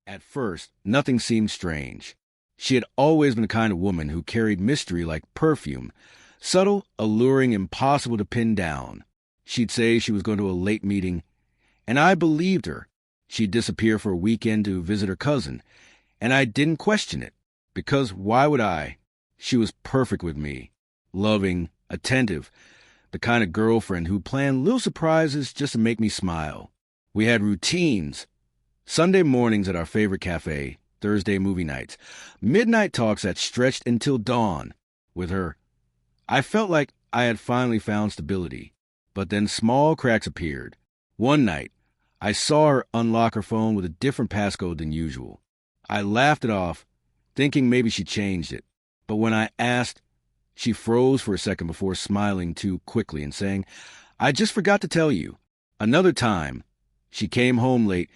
At first, nothing seemed strange. She had always been the kind of woman who carried mystery like perfume, subtle, alluring, impossible to pin down. She'd say she was going to a late meeting, and I believed her. She'd disappear for a weekend to visit her cousin, and I didn't question it, because why would I? She was perfect with me, loving, attentive, the kind of girlfriend who planned little surprises just to make me smile. We had routines. Sunday mornings at our favorite cafe, Thursday movie nights, midnight talks that stretched until dawn. With her, I felt like I had finally found stability, but then small cracks appeared. One night, I saw her unlock her phone with a different passcode than usual. I laughed it off, thinking maybe she changed it. But when I asked, she froze for a second before smiling too quickly and saying, "I just forgot to tell you." Another time, she came home late,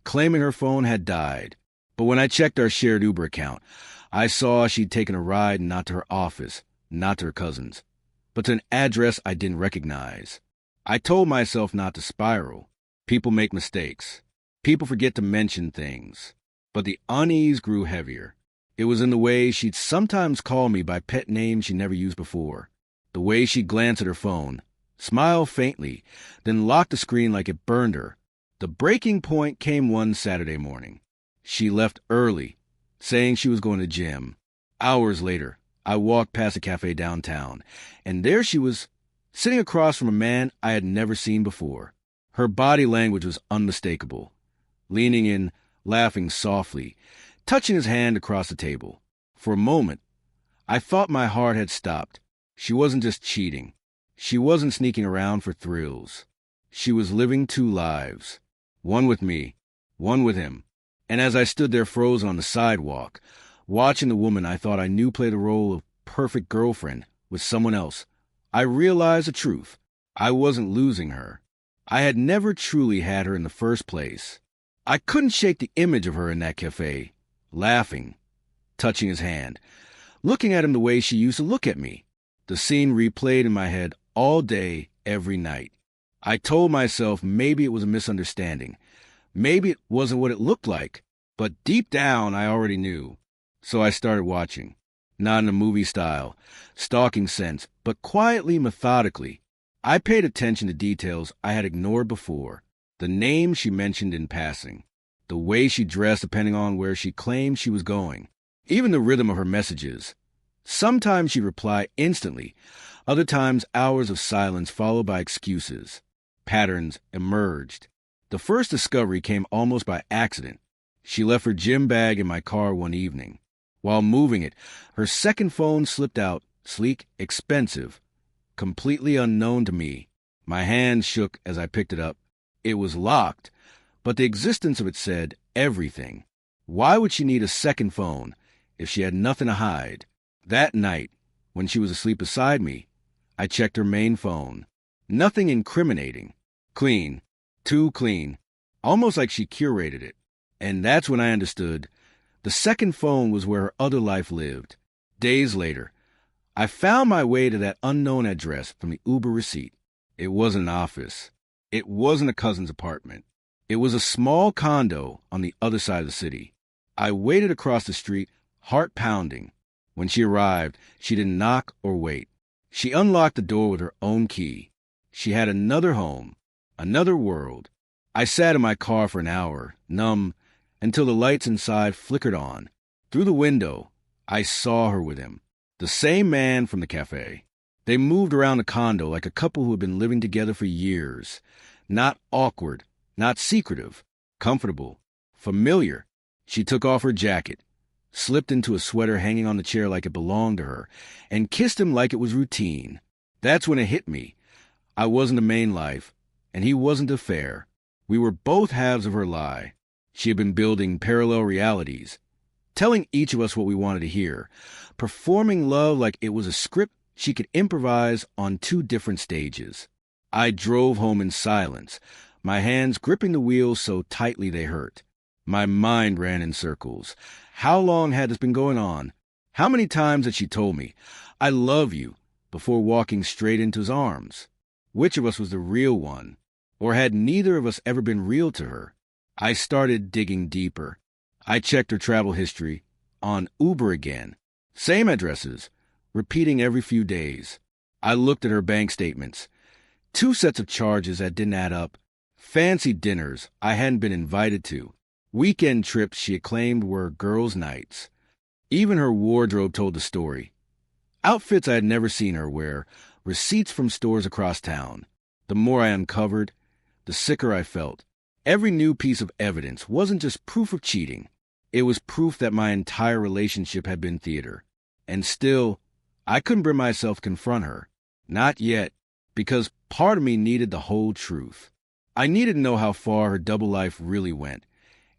claiming her phone had died. But when I checked our shared Uber account, I saw she'd taken a ride not to her office, not to her cousin's, but to an address I didn't recognize. I told myself not to spiral. People make mistakes. People forget to mention things. But the unease grew heavier. It was in the way she'd sometimes call me by pet names she never used before. The way she'd glance at her phone, smile faintly, then lock the screen like it burned her. The breaking point came one Saturday morning. She left early, saying she was going to the gym. Hours later, I walked past a cafe downtown, and there she was, sitting across from a man I had never seen before. Her body language was unmistakable, leaning in, laughing softly, touching his hand across the table. For a moment, I thought my heart had stopped. She wasn't just cheating. She wasn't sneaking around for thrills. She was living two lives, one with me, one with him. And as I stood there frozen on the sidewalk, watching the woman I thought I knew play the role of perfect girlfriend with someone else, I realized the truth. I wasn't losing her. I had never truly had her in the first place. I couldn't shake the image of her in that cafe, laughing, touching his hand, looking at him the way she used to look at me. The scene replayed in my head all day, every night. I told myself maybe it was a misunderstanding. Maybe it wasn't what it looked like, but deep down I already knew. So I started watching, not in a movie style, stalking sense, but quietly, methodically. I paid attention to details I had ignored before. The name she mentioned in passing, the way she dressed depending on where she claimed she was going, even the rhythm of her messages. Sometimes she'd reply instantly, other times hours of silence followed by excuses. Patterns emerged. The first discovery came almost by accident. She left her gym bag in my car one evening. While moving it, her second phone slipped out, sleek, expensive, completely unknown to me. My hands shook as I picked it up. It was locked, but the existence of it said everything. Why would she need a second phone if she had nothing to hide? That night, when she was asleep beside me, I checked her main phone. Nothing incriminating. Clean. Too clean. Almost like she curated it. And that's when I understood. The second phone was where her other life lived. Days later, I found my way to that unknown address from the Uber receipt. It wasn't an office. It wasn't a cousin's apartment. It was a small condo on the other side of the city. I waited across the street, heart pounding. When she arrived, she didn't knock or wait. She unlocked the door with her own key. She had another home, another world. I sat in my car for an hour, numb, until the lights inside flickered on. Through the window, I saw her with him, the same man from the cafe. They moved around the condo like a couple who had been living together for years. Not awkward, not secretive, comfortable, familiar. She took off her jacket, slipped into a sweater hanging on the chair like it belonged to her, and kissed him like it was routine. That's when it hit me. I wasn't the main life, and he wasn't the fair. We were both halves of her lie. She had been building parallel realities, telling each of us what we wanted to hear, performing love like it was a script she could improvise on two different stages. I drove home in silence, my hands gripping the wheels so tightly they hurt. My mind ran in circles. How long had this been going on? How many times had she told me, "I love you," before walking straight into his arms? Which of us was the real one? Or had neither of us ever been real to her? I started digging deeper. I checked her travel history on Uber again. Same addresses, repeating every few days. I looked at her bank statements. 2 sets of charges that didn't add up. Fancy dinners I hadn't been invited to. Weekend trips she had claimed were girls' nights. Even her wardrobe told the story. Outfits I had never seen her wear, receipts from stores across town. The more I uncovered, the sicker I felt. Every new piece of evidence wasn't just proof of cheating. It was proof that my entire relationship had been theater. And still, I couldn't bring myself to confront her. Not yet, because part of me needed the whole truth. I needed to know how far her double life really went,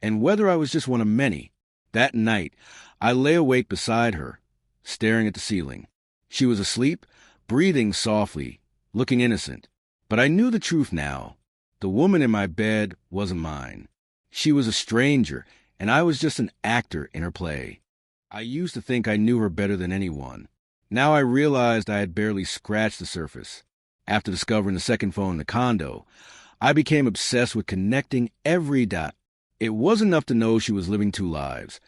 and whether I was just one of many. That night, I lay awake beside her, staring at the ceiling. She was asleep, breathing softly, looking innocent. But I knew the truth now. The woman in my bed wasn't mine. She was a stranger, and I was just an actor in her play. I used to think I knew her better than anyone. Now I realized I had barely scratched the surface. After discovering the second phone in the condo, I became obsessed with connecting every dot. It wasn't enough to know she was living 2 lives.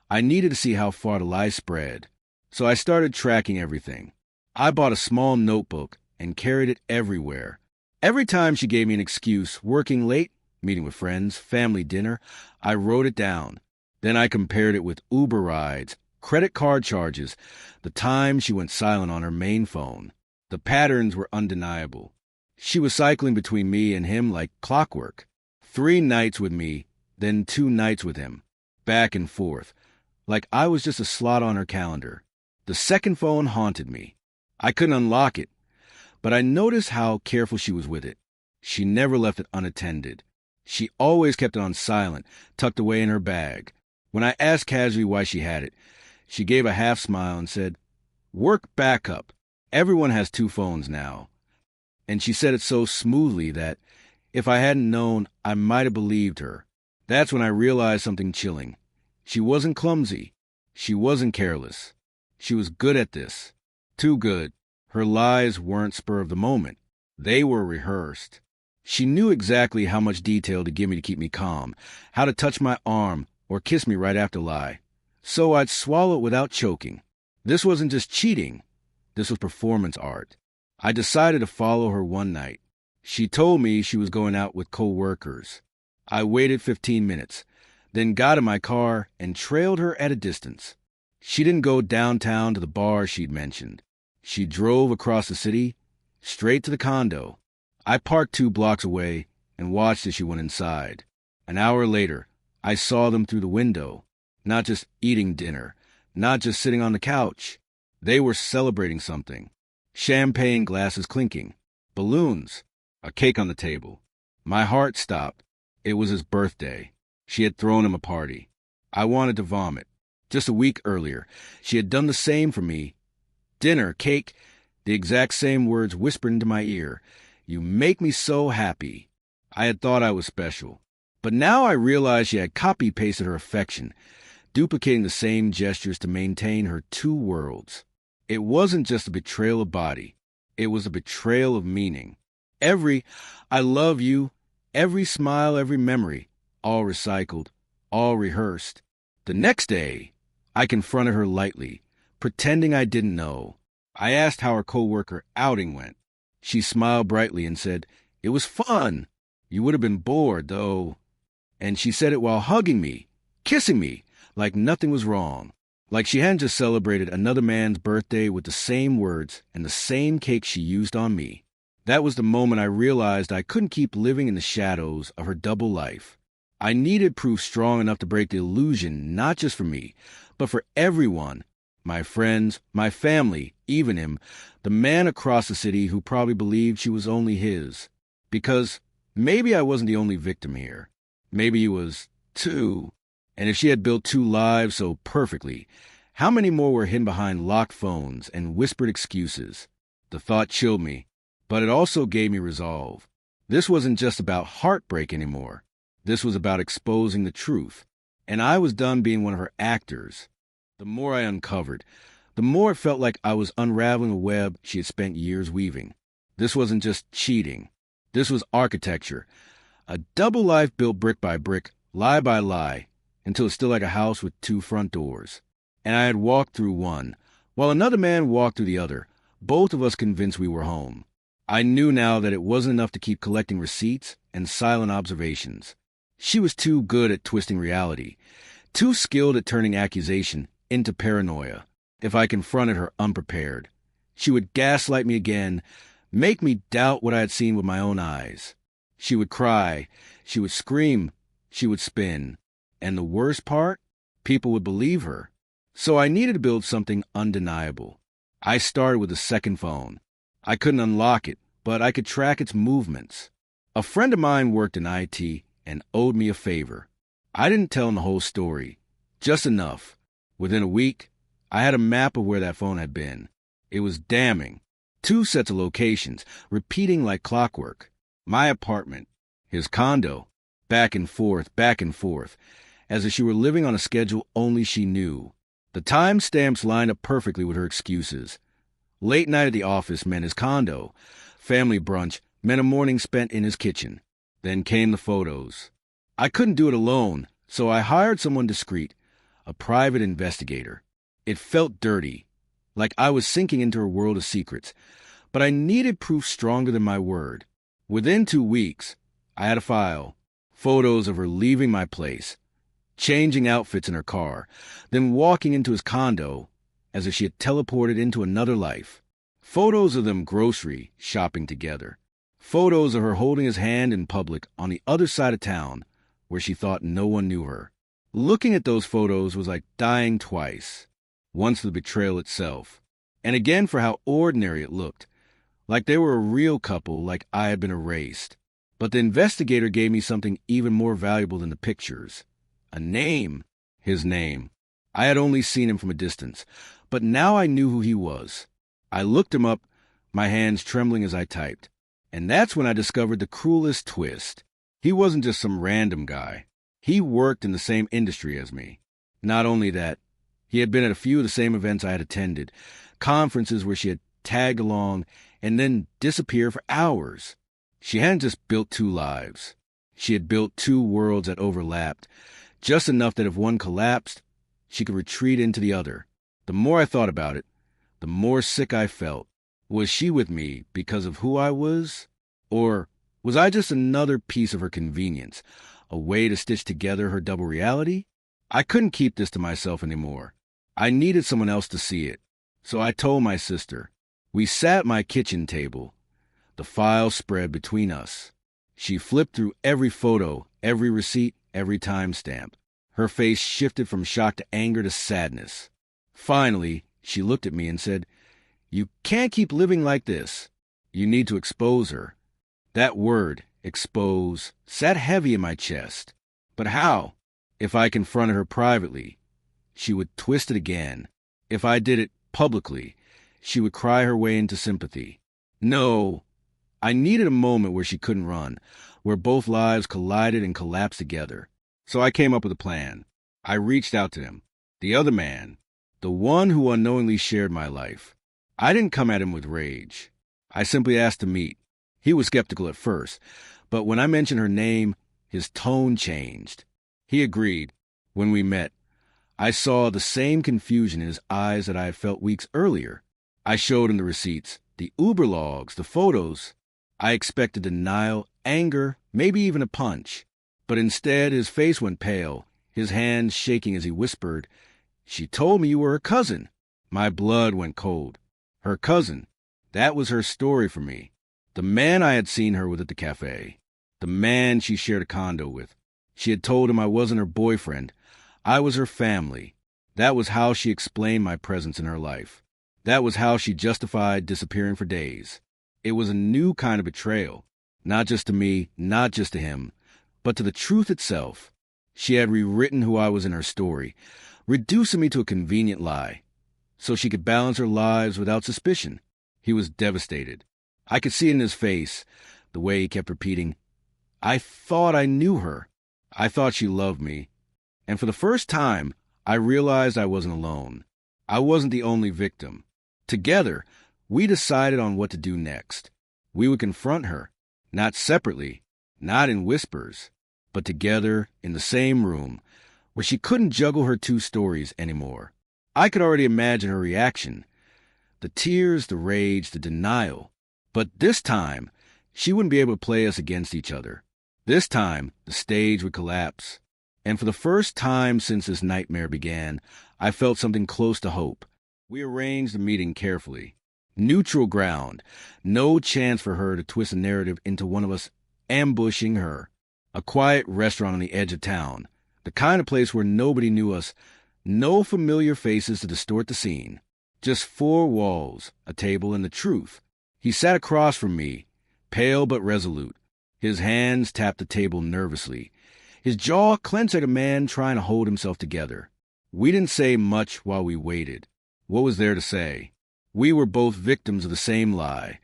I needed to see how far the lies spread. So I started tracking everything. I bought a small notebook and carried it everywhere. Every time she gave me an excuse, working late, meeting with friends, family dinner, I wrote it down. Then I compared it with Uber rides, credit card charges, the time she went silent on her main phone. The patterns were undeniable. She was cycling between me and him like clockwork. 3 nights with me, then 2 nights with him, back and forth, like I was just a slot on her calendar. The second phone haunted me. I couldn't unlock it, but I noticed how careful she was with it. She never left it unattended. She always kept it on silent, tucked away in her bag. When I asked casually why she had it, she gave a half smile and said, "Work backup. Everyone has 2 phones now." And she said it so smoothly that, if I hadn't known, I might have believed her. That's when I realized something chilling. She wasn't clumsy. She wasn't careless. She was good at this. Too good. Her lies weren't spur of the moment. They were rehearsed. She knew exactly how much detail to give me to keep me calm, how to touch my arm or kiss me right after lie. So I'd swallow it without choking. This wasn't just cheating. This was performance art. I decided to follow her one night. She told me she was going out with co-workers. I waited 15 minutes, then got in my car and trailed her at a distance. She didn't go downtown to the bar she'd mentioned. She drove across the city, straight to the condo. I parked 2 blocks away and watched as she went inside. An hour later, I saw them through the window, not just eating dinner, not just sitting on the couch. They were celebrating something. Champagne glasses clinking, balloons, a cake on the table. My heart stopped. It was his birthday. She had thrown him a party. I wanted to vomit. Just a week earlier, she had done the same for me. Dinner, cake, the exact same words whispered into my ear. "You make me so happy." I had thought I was special. But now I realized she had copy-pasted her affection, duplicating the same gestures to maintain her 2 worlds. It wasn't just a betrayal of body. It was a betrayal of meaning. Every "I love you," every smile, every memory, all recycled, all rehearsed. The next day, I confronted her lightly, pretending I didn't know. I asked how her co-worker outing went. She smiled brightly and said, "It was fun. You would have been bored, though." And she said it while hugging me, kissing me, like nothing was wrong. Like she hadn't just celebrated another man's birthday with the same words and the same cake she used on me. That was the moment I realized I couldn't keep living in the shadows of her double life. I needed proof strong enough to break the illusion, not just for me, but for everyone. My friends, my family, even him, the man across the city who probably believed she was only his. Because maybe I wasn't the only victim here. Maybe he was too. And if she had built 2 lives so perfectly, how many more were hidden behind locked phones and whispered excuses? The thought chilled me, but it also gave me resolve. This wasn't just about heartbreak anymore. This was about exposing the truth. And I was done being one of her actors. The more I uncovered, the more it felt like I was unraveling a web she had spent years weaving. This wasn't just cheating. This was architecture. A double life built brick by brick, lie by lie, until it stood like a house with two front doors. And I had walked through one, while another man walked through the other, both of us convinced we were home. I knew now that it wasn't enough to keep collecting receipts and silent observations. She was too good at twisting reality, too skilled at turning accusation into paranoia. If I confronted her unprepared, she would gaslight me again, make me doubt what I had seen with my own eyes. She would cry, she would scream, she would spin. And the worst part? People would believe her. So I needed to build something undeniable. I started with a second phone. I couldn't unlock it, but I could track its movements. A friend of mine worked in IT and owed me a favor. I didn't tell him the whole story, just enough. Within a week, I had a map of where that phone had been. It was damning. 2 sets of locations, repeating like clockwork. My apartment, his condo, back and forth, as if she were living on a schedule only she knew. The timestamps lined up perfectly with her excuses. Late night at the office meant his condo. Family brunch meant a morning spent in his kitchen. Then came the photos. I couldn't do it alone, so I hired someone discreet, a private investigator. It felt dirty, like I was sinking into her world of secrets, but I needed proof stronger than my word. Within 2 weeks, I had a file, photos of her leaving my place, changing outfits in her car, then walking into his condo as if she had teleported into another life. Photos of them grocery shopping together. Photos of her holding his hand in public on the other side of town where she thought no one knew her. Looking at those photos was like dying twice. Once for the betrayal itself, and again for how ordinary it looked, like they were a real couple, like I had been erased. But the investigator gave me something even more valuable than the pictures. A name. His name. I had only seen him from a distance, but now I knew who he was. I looked him up, my hands trembling as I typed. And that's when I discovered the cruelest twist. He wasn't just some random guy. He worked in the same industry as me. Not only that, he had been at a few of the same events I had attended, conferences where she had tagged along and then disappeared for hours. She hadn't just built 2 lives. She had built 2 worlds that overlapped, just enough that if one collapsed, she could retreat into the other. The more I thought about it, the more sick I felt. Was she with me because of who I was? Or was I just another piece of her convenience, a way to stitch together her double reality? I couldn't keep this to myself anymore. I needed someone else to see it. So I told my sister. We sat at my kitchen table. The file spread between us. She flipped through every photo, every receipt, every timestamp. Her face shifted from shock to anger to sadness. Finally, she looked at me and said, "You can't keep living like this. You need to expose her." That word, expose, sat heavy in my chest. But how? If I confronted her privately, she would twist it again. If I did it publicly, she would cry her way into sympathy. No, I needed a moment where she couldn't run, where both lives collided and collapsed together. So I came up with a plan. I reached out to him, the other man, the one who unknowingly shared my life. I didn't come at him with rage. I simply asked to meet. He was skeptical at first, but when I mentioned her name, his tone changed. He agreed. When we met, I saw the same confusion in his eyes that I had felt weeks earlier. I showed him the receipts, the Uber logs, the photos. I expected denial, anger, maybe even a punch. But instead, his face went pale, his hands shaking as he whispered, "She told me you were her cousin." My blood went cold. Her cousin. That was her story for me. The man I had seen her with at the cafe. The man she shared a condo with. She had told him I wasn't her boyfriend. I was her family. That was how she explained my presence in her life. That was how she justified disappearing for days. It was a new kind of betrayal. Not just to me, not just to him, but to the truth itself. She had rewritten who I was in her story, reducing me to a convenient lie, so she could balance her lives without suspicion. He was devastated. I could see it in his face, the way he kept repeating, "I thought I knew her. I thought she loved me." And for the first time, I realized I wasn't alone. I wasn't the only victim. Together, we decided on what to do next. We would confront her, not separately, not in whispers, but together in the same room, where she couldn't juggle her two stories anymore. I could already imagine her reaction. The tears, the rage, the denial. But this time, she wouldn't be able to play us against each other. This time, the stage would collapse. And for the first time since this nightmare began, I felt something close to hope. We arranged the meeting carefully. Neutral ground. No chance for her to twist a narrative into one of us ambushing her. A quiet restaurant on the edge of town. The kind of place where nobody knew us. No familiar faces to distort the scene. Just four walls, a table, and the truth. He sat across from me, pale but resolute. His hands tapped the table nervously. His jaw clenched like a man trying to hold himself together. We didn't say much while we waited. What was there to say? We were both victims of the same lie,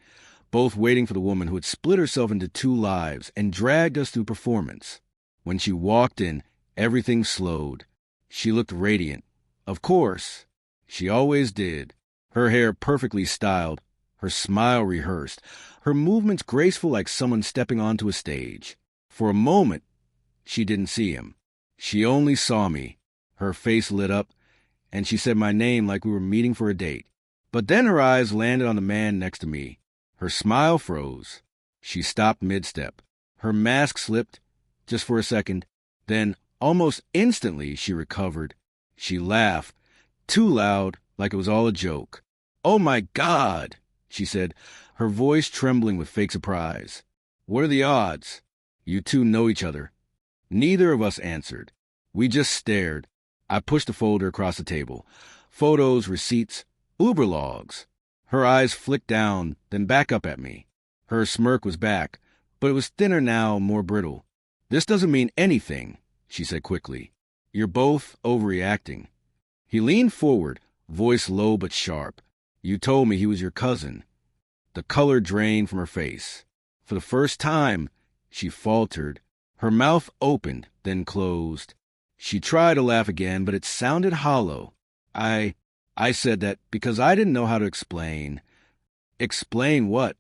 both waiting for the woman who had split herself into two lives and dragged us through performance. When she walked in, everything slowed. She looked radiant. Of course. She always did. Her hair perfectly styled, her smile rehearsed, her movements graceful like someone stepping onto a stage. For a moment, she didn't see him. She only saw me. Her face lit up, and she said my name like we were meeting for a date. But then her eyes landed on the man next to me. Her smile froze. She stopped mid-step. Her mask slipped, just for a second. Then, almost instantly, she recovered. She laughed, too loud, like it was all a joke. "Oh my God," she said, her voice trembling with fake surprise. "What are the odds? You two know each other." Neither of us answered. We just stared. I pushed a folder across the table. Photos, receipts, Uber logs. Her eyes flicked down, then back up at me. Her smirk was back, but it was thinner now, more brittle. "This doesn't mean anything," she said quickly. "You're both overreacting." He leaned forward, voice low but sharp. "You told me he was your cousin." The color drained from her face. For the first time, she faltered. Her mouth opened, then closed. She tried to laugh again, but it sounded hollow. I said that because I didn't know how to explain. Explain what?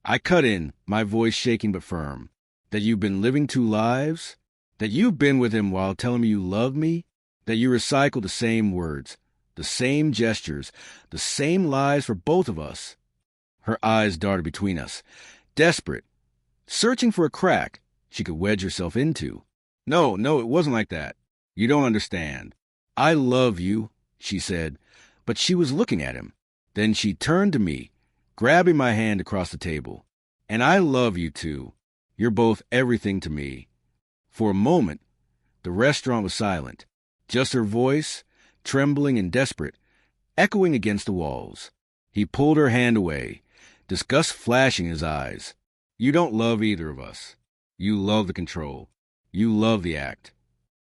I cut in, my voice shaking but firm. That you've been living two lives? That you've been with him while telling me you love me? That you recycle the same words, the same gestures, the same lies for both of us? Her eyes darted between us, desperate, searching for a crack she could wedge herself into. No, it wasn't like that. You don't understand. I love you, she said, but she was looking at him. Then she turned to me, grabbing my hand across the table. And I love you too. You're both everything to me. For a moment, the restaurant was silent. Just her voice, trembling and desperate, echoing against the walls. He pulled her hand away, disgust flashing in his eyes. You don't love either of us. You love the control. You love the act.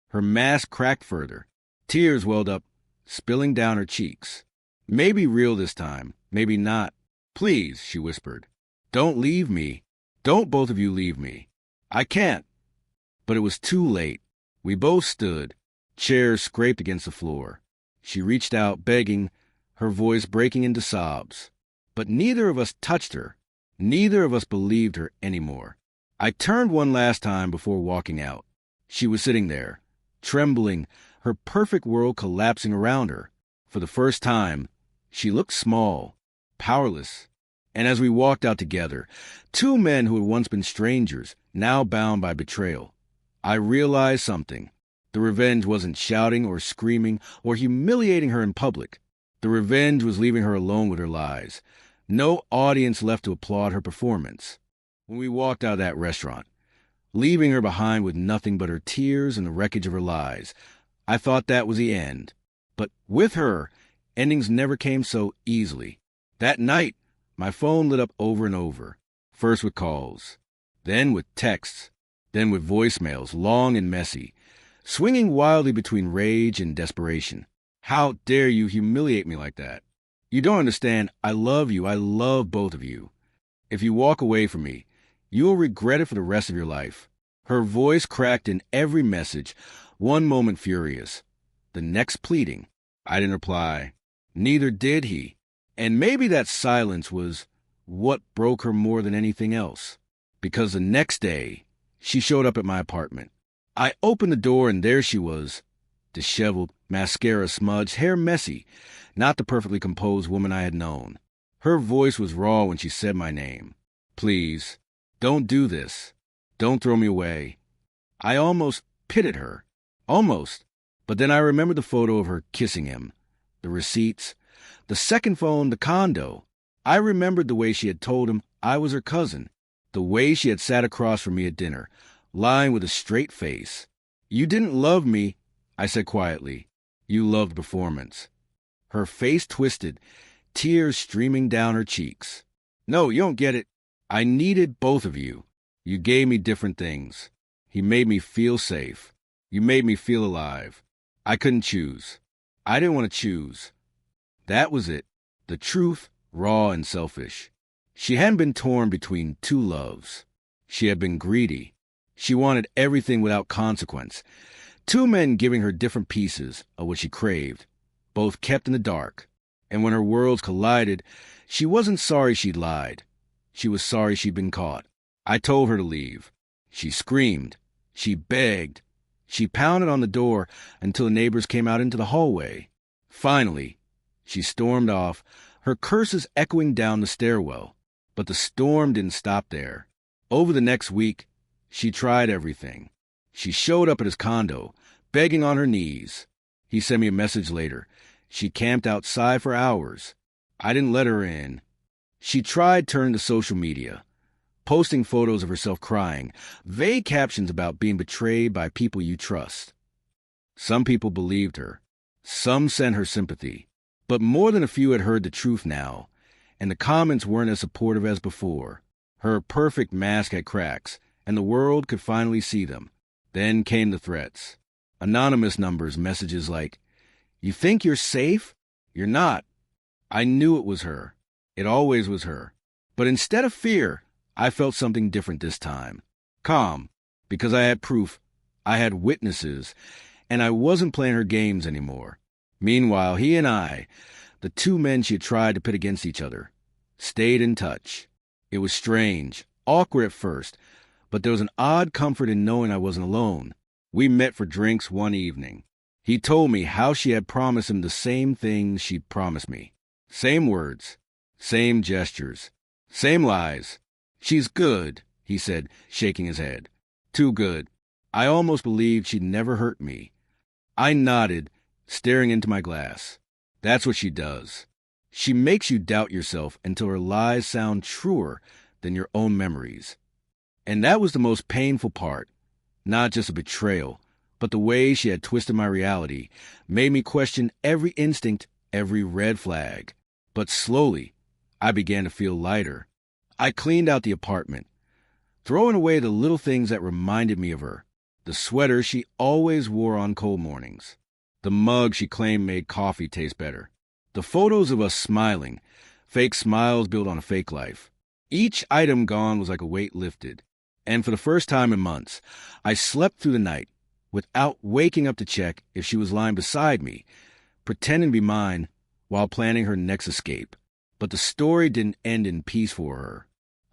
Her mask cracked further. Tears welled up, spilling down her cheeks. Maybe real this time, maybe not. Please, she whispered. Don't leave me. Don't both of you leave me. I can't. But it was too late. We both stood. Chairs scraped against the floor. She reached out, begging, her voice breaking into sobs. But neither of us touched her. Neither of us believed her anymore. I turned one last time before walking out. She was sitting there, trembling, her perfect world collapsing around her. For the first time, she looked small, powerless. And as we walked out together, two men who had once been strangers, now bound by betrayal, I realized something. The revenge wasn't shouting or screaming or humiliating her in public. The revenge was leaving her alone with her lies. No audience left to applaud her performance. When we walked out of that restaurant, leaving her behind with nothing but her tears and the wreckage of her lies, I thought that was the end. But with her, endings never came so easily. That night, my phone lit up over and over, first with calls, then with texts, then with voicemails, long and messy, swinging wildly between rage and desperation. How dare you humiliate me like that? You don't understand. I love you. I love both of you. If you walk away from me, you will regret it for the rest of your life. Her voice cracked in every message, one moment furious, the next pleading. I didn't reply. Neither did he. And maybe that silence was what broke her more than anything else. Because the next day, she showed up at my apartment. I opened the door and there she was, disheveled, mascara smudged, hair messy, not the perfectly composed woman I had known. Her voice was raw when she said my name. Please, don't do this. Don't throw me away. I almost pitied her. Almost. But then I remembered the photo of her kissing him, the receipts, the second phone, the condo. I remembered the way she had told him I was her cousin, the way she had sat across from me at dinner, lying with a straight face. You didn't love me, I said quietly. You loved performance. Her face twisted, tears streaming down her cheeks. No, you don't get it. I needed both of you. You gave me different things. He made me feel safe. You made me feel alive. I couldn't choose. I didn't want to choose. That was it. The truth, raw and selfish. She hadn't been torn between two loves. She had been greedy. She wanted everything without consequence. Two men giving her different pieces of what she craved, both kept in the dark. And when her worlds collided, she wasn't sorry she'd lied. She was sorry she'd been caught. I told her to leave. She screamed. She begged. She pounded on the door until the neighbors came out into the hallway. Finally, she stormed off, her curses echoing down the stairwell. But the storm didn't stop there. Over the next week, she tried everything. She showed up at his condo, begging on her knees. He sent me a message later. She camped outside for hours. I didn't let her in. She tried turning to social media, posting photos of herself crying, vague captions about being betrayed by people you trust. Some people believed her. Some sent her sympathy. But more than a few had heard the truth now, and the comments weren't as supportive as before. Her perfect mask had cracks, and the world could finally see them. Then came the threats. Anonymous numbers, messages like, "You think you're safe? You're not." I knew it was her. It always was her. But instead of fear, I felt something different this time. Calm, because I had proof, I had witnesses, and I wasn't playing her games anymore. Meanwhile, he and I, the two men she had tried to pit against each other, stayed in touch. It was strange, awkward at first, but there was an odd comfort in knowing I wasn't alone. We met for drinks one evening. He told me how she had promised him the same things she'd promised me. Same words, same gestures, same lies. "She's good," he said, shaking his head. "Too good. I almost believed she'd never hurt me." I nodded, staring into my glass. That's what she does. She makes you doubt yourself until her lies sound truer than your own memories. And that was the most painful part. Not just a betrayal, but the way she had twisted my reality made me question every instinct, every red flag. But slowly, I began to feel lighter. I cleaned out the apartment, throwing away the little things that reminded me of her. The sweater she always wore on cold mornings. The mug she claimed made coffee taste better. The photos of us smiling, fake smiles built on a fake life. Each item gone was like a weight lifted. And for the first time in months, I slept through the night without waking up to check if she was lying beside me, pretending to be mine while planning her next escape. But the story didn't end in peace for her.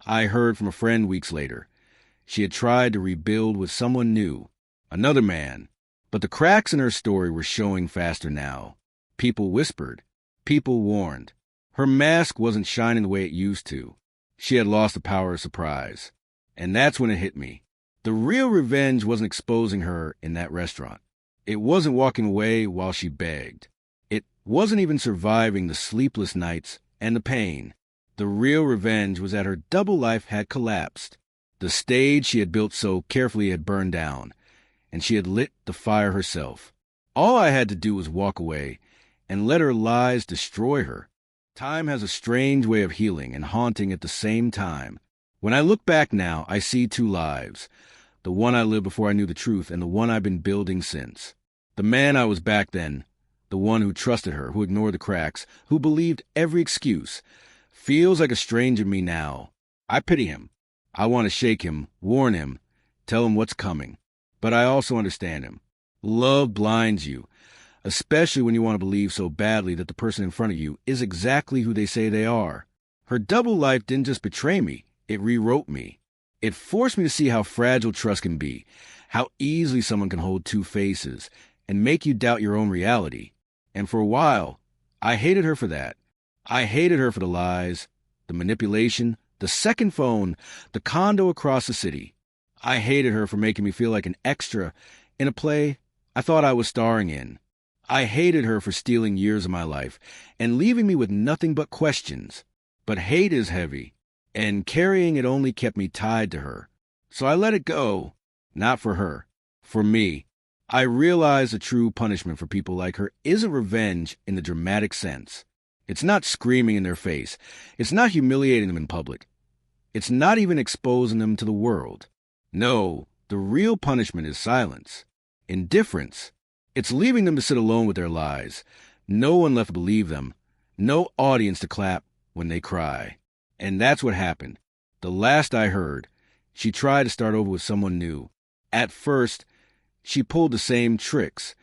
I heard from a friend weeks later. She had tried to rebuild with someone new, another man. But the cracks in her story were showing faster now. People whispered. People warned. Her mask wasn't shining the way it used to. She had lost the power of surprise. And that's when it hit me. The real revenge wasn't exposing her in that restaurant. It wasn't walking away while she begged. It wasn't even surviving the sleepless nights and the pain. The real revenge was that her double life had collapsed. The stage she had built so carefully had burned down, and she had lit the fire herself. All I had to do was walk away and let her lies destroy her. Time has a strange way of healing and haunting at the same time. When I look back now, I see two lives. The one I lived before I knew the truth and the one I've been building since. The man I was back then, the one who trusted her, who ignored the cracks, who believed every excuse, feels like a stranger to me now. I pity him. I want to shake him, warn him, tell him what's coming. But I also understand him. Love blinds you, especially when you want to believe so badly that the person in front of you is exactly who they say they are. Her double life didn't just betray me, it rewrote me. It forced me to see how fragile trust can be, how easily someone can hold two faces, and make you doubt your own reality. And for a while, I hated her for that. I hated her for the lies, the manipulation, the second phone, the condo across the city. I hated her for making me feel like an extra in a play I thought I was starring in. I hated her for stealing years of my life and leaving me with nothing but questions. But hate is heavy, and carrying it only kept me tied to her. So I let it go. Not for her. For me. I realized the true punishment for people like her isn't revenge in the dramatic sense. It's not screaming in their face. It's not humiliating them in public. It's not even exposing them to the world. No, the real punishment is silence. Indifference. It's leaving them to sit alone with their lies. No one left to believe them. No audience to clap when they cry. And that's what happened. The last I heard, she tried to start over with someone new. At first, she pulled the same tricks.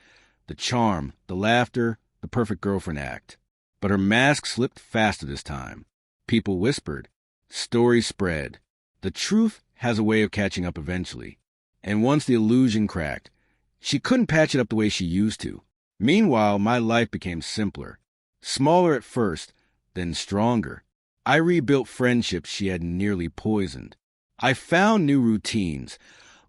The charm, the laughter, the perfect girlfriend act. But her mask slipped faster this time. People whispered. Stories spread. The truth has a way of catching up eventually. And once the illusion cracked, she couldn't patch it up the way she used to. Meanwhile, my life became simpler. Smaller at first, then stronger. I rebuilt friendships she had nearly poisoned. I found new routines,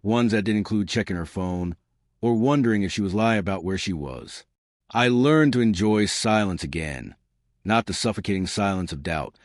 ones that didn't include checking her phone or wondering if she was lying about where she was. I learned to enjoy silence again. Not the suffocating silence of doubt,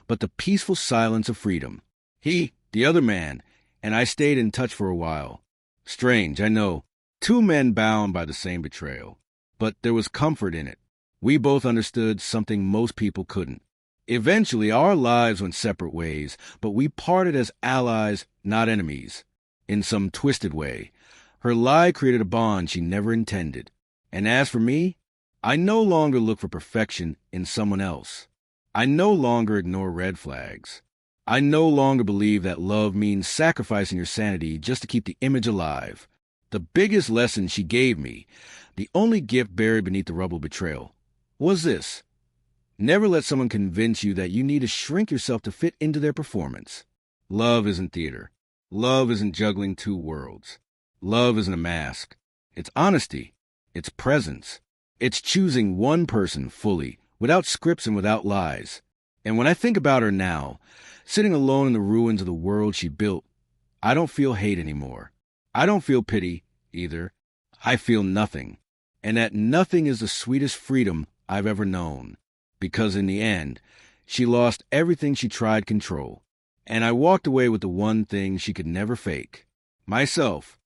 but the peaceful silence of freedom. He, the other man, and I stayed in touch for a while. Strange, I know. Two men bound by the same betrayal. But there was comfort in it. We both understood something most people couldn't. Eventually, our lives went separate ways, but we parted as allies, not enemies. In some twisted way. Her lie created a bond she never intended. And as for me, I no longer look for perfection in someone else. I no longer ignore red flags. I no longer believe that love means sacrificing your sanity just to keep the image alive. The biggest lesson she gave me, the only gift buried beneath the rubble of betrayal, was this. Never let someone convince you that you need to shrink yourself to fit into their performance. Love isn't theater. Love isn't juggling two worlds. Love isn't a mask. It's honesty. It's presence. It's choosing one person fully, without scripts and without lies. And when I think about her now, sitting alone in the ruins of the world she built, I don't feel hate anymore. I don't feel pity, either. I feel nothing. And that nothing is the sweetest freedom I've ever known. Because in the end, she lost everything she tried control. And I walked away with the one thing she could never fake. Myself.